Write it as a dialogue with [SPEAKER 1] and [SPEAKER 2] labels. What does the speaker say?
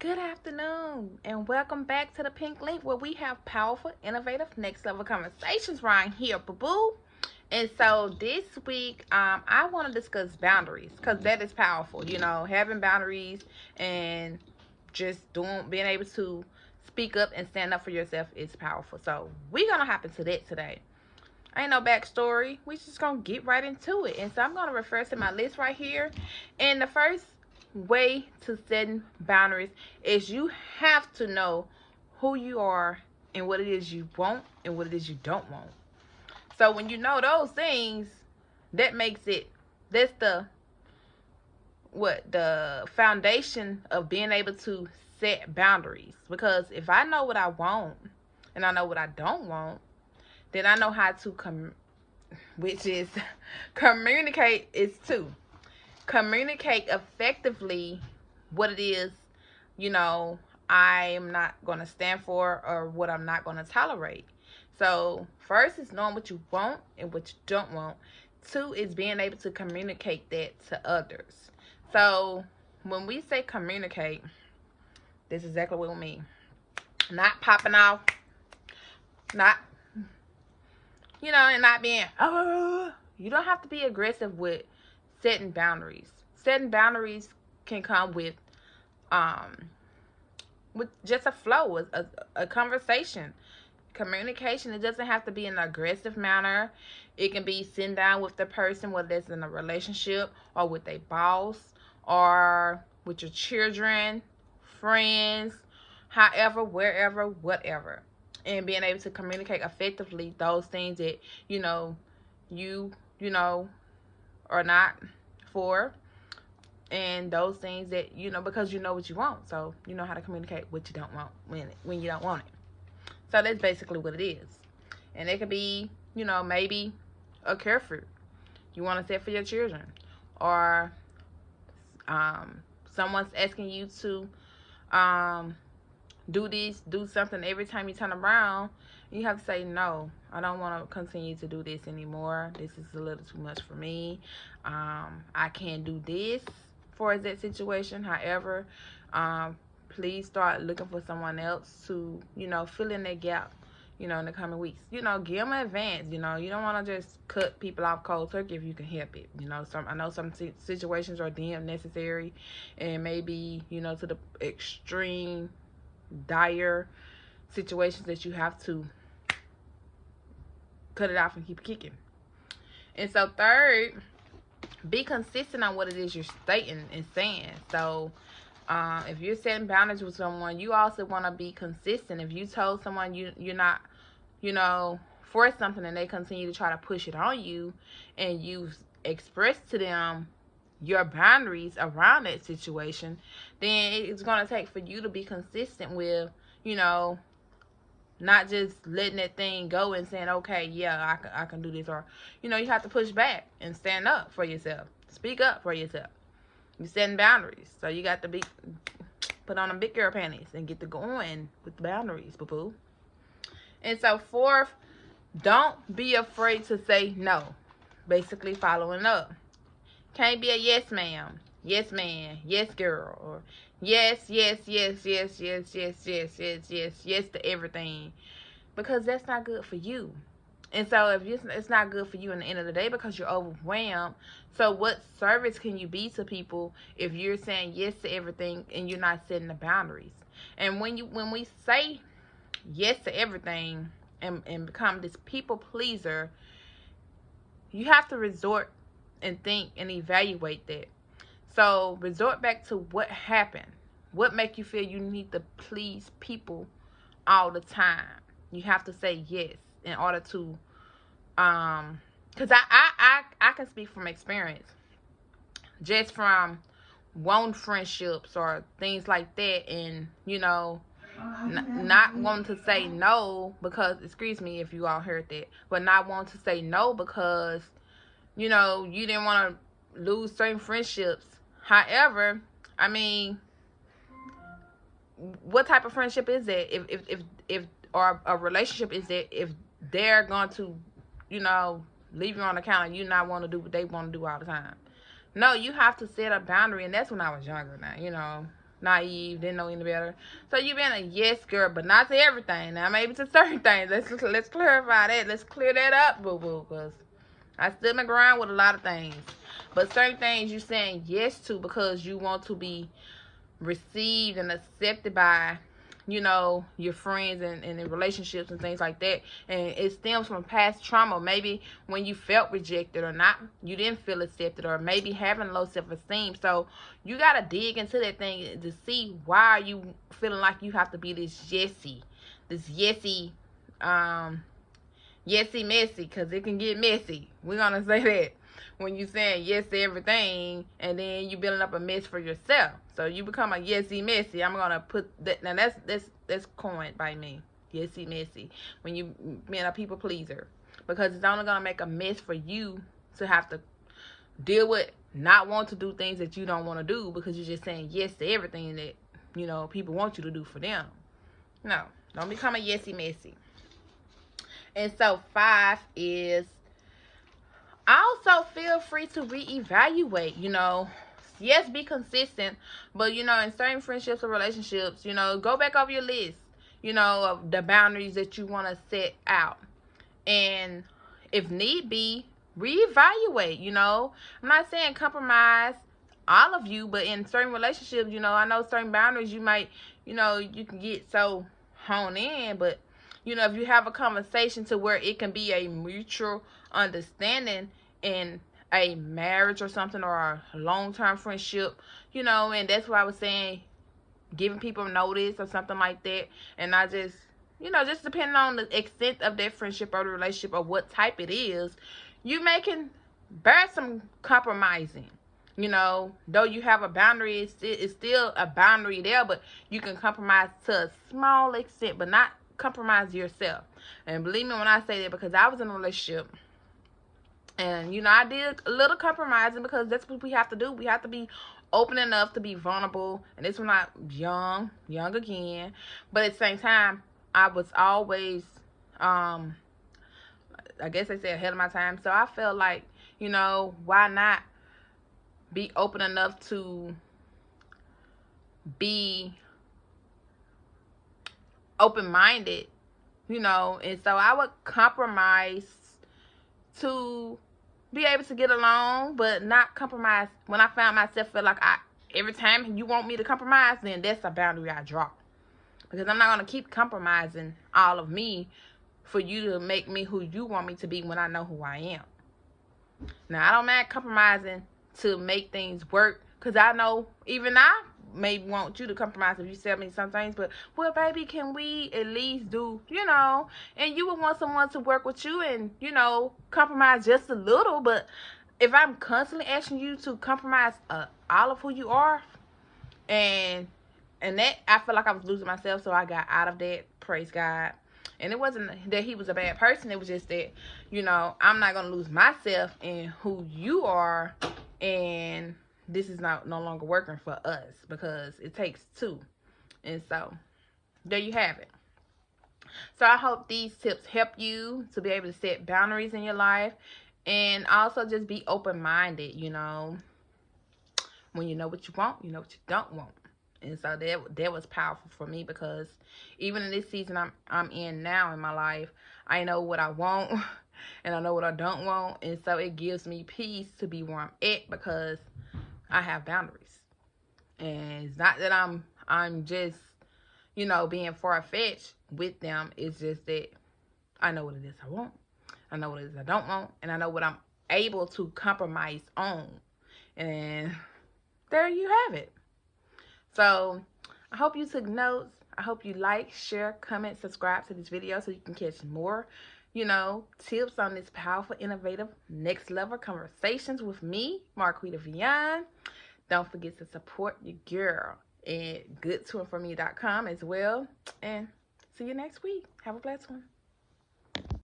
[SPEAKER 1] Good afternoon, and welcome back to the Pink Link, where we have powerful, innovative, next level conversations right here, boo boo. And so this week, I want to discuss boundaries because that is powerful. Having boundaries and just being able to speak up and stand up for yourself is powerful. So we're gonna hop into that today. Ain't no backstory. We just gonna get right into it. And so I'm gonna refer to my list right here. And the first way to set boundaries is you have to know who you are and what it is you want and what it is you don't want. So when you know those things, that's the foundation of being able to set boundaries. Because if I know what I want and I know what I don't want, then I know how to which is communicate is two. Communicate effectively what it is, I am not going to stand for or what I'm not going to tolerate. So first is knowing what you want and what you don't want. Two is being able to communicate that to others. So when we say communicate, this is exactly what we mean. Not popping off, not, and not being, you don't have to be aggressive with setting boundaries. Setting boundaries can come with just a flow, a conversation, communication. It doesn't have to be in an aggressive manner. It can be sitting down with the person, whether it's in a relationship or with a boss or with your children, friends, however, wherever, whatever. And being able to communicate effectively those things that, you are not for, and those things that, because you know what you want. So you know how to communicate what you don't want when you don't want it. So that's basically what it is. And it could be, maybe a care fruit you want to set for your children, or someone's asking you to do something every time you turn around. You have to say, no, I don't want to continue to do this anymore. This is a little too much for me. I can't do this for that situation. However, please start looking for someone else to, fill in that gap, in the coming weeks. Give them an advance. You don't want to just cut people off cold turkey if you can help it. I know some situations are deemed necessary, and maybe, to the extreme, dire situations that you have to cut it off and keep kicking. And so third, be consistent on what it is you're stating and saying. So if you're setting boundaries with someone, you also want to be consistent. If you told someone you're not, for something, and they continue to try to push it on you, and you express to them your boundaries around that situation, then it's going to take for you to be consistent with, not just letting that thing go and saying, okay, yeah, I can do this. Or, you have to push back and stand up for yourself. Speak up for yourself. You're setting boundaries. So you got to put on them big girl panties and get to going with the boundaries, boo-boo. And so fourth, don't be afraid to say no. Basically following up. Can't be a yes ma'am, yes man, yes girl, or yes to everything, because that's not good for you. And so if it's not good for you in the end of the day, because you're overwhelmed. So what service can you be to people if you're saying yes to everything and you're not setting the boundaries? And when we say yes to everything and become this people pleaser, you have to resort and think and evaluate that. So resort back to what happened. What make you feel you need to please people all the time? You have to say yes in order to, because I can speak from experience, just from wanting friendships or things like that, and not wanting to say no because, excuse me if you all heard that, but not wanting to say no because you didn't want to lose certain friendships. However, I mean, what type of friendship is that if or a relationship is that if they're going to, leave you on account of you not want to do what they want to do all the time? No, you have to set a boundary. And that's when I was younger now, naive, didn't know any better. So you been a yes girl, but not to everything. Now maybe to certain things. Let's clarify that. Let's clear that up, boo boo, because I stood my ground with a lot of things. But certain things you saying yes to because you want to be received and accepted by, you know, your friends and in relationships and things like that. And it stems from past trauma. Maybe when you felt rejected or not, you didn't feel accepted, or maybe having low self-esteem. So you got to dig into that thing to see why are you feeling like you have to be this yesy messy, because it can get messy. We're going to say that. When you saying yes to everything and then you building up a mess for yourself. So you become a yesy messy. I'm gonna put that. Now that's coined by me. Yesy messy. When you being a people pleaser, because it's only gonna make a mess for you to have to deal with, not want to do things that you don't want to do because you're just saying yes to everything that, you know, people want you to do for them. No, don't become a yesy messy. And so 5 is, also feel free to reevaluate. You know, yes, be consistent, but you know, in certain friendships or relationships, you know, go back over your list, you know, of the boundaries that you want to set out, and if need be, reevaluate. You know, I'm not saying compromise all of you, but in certain relationships, you know, I know certain boundaries you might, you know, you can get so honed in, but you know, if you have a conversation to where it can be a mutual understanding in a marriage or something, or a long-term friendship, you know, and that's why I was saying giving people notice or something like that, and not just, you know, just depending on the extent of that friendship or the relationship or what type it is, you can bear some compromising. You know, though you have a boundary, it's still a boundary there, but you can compromise to a small extent, but not compromise yourself. And believe me when I say that, because I was in a relationship and, you know, I did a little compromising, because that's what we have to do. We have to be open enough to be vulnerable. And this was not young again, but at the same time, I was always I guess they say ahead of my time. So I felt like, you know, why not be open enough to be open-minded, you know. And so I would compromise to be able to get along, but not compromise when I found myself feel like every time you want me to compromise, then that's a boundary I draw, because I'm not going to keep compromising all of me for you to make me who you want me to be when I know who I am. Now, I don't mind compromising to make things work, because I know even I may want you to compromise if you tell me some things, but, well, baby, can we at least do, you know, and you would want someone to work with you and, you know, compromise just a little. But if I'm constantly asking you to compromise all of who you are, and that, I feel like I was losing myself, so I got out of that, praise God. And it wasn't that he was a bad person, it was just that, you know, I'm not going to lose myself in who you are, and this is no longer working for us, because it takes two. And so there you have it. So I hope these tips help you to be able to set boundaries in your life, and also just be open-minded. You know, when you know what you want, you know what you don't want. And so that was powerful for me, because even in this season I'm in now in my life, I know what I want and I know what I don't want. And so it gives me peace to be where I'm at, because I have boundaries. And it's not that I'm just, you know, being far-fetched with them. It's just that I know what it is I want, I know what it is I don't want, and I know what I'm able to compromise on. And there you have it. So I hope you took notes. I hope you like, share, comment, subscribe to this video so you can catch more, you know, tips on this powerful, innovative, next level conversations with me, Marquita Vian. Don't forget to support your girl at goodtoandforme.com as well. And see you next week. Have a blessed one.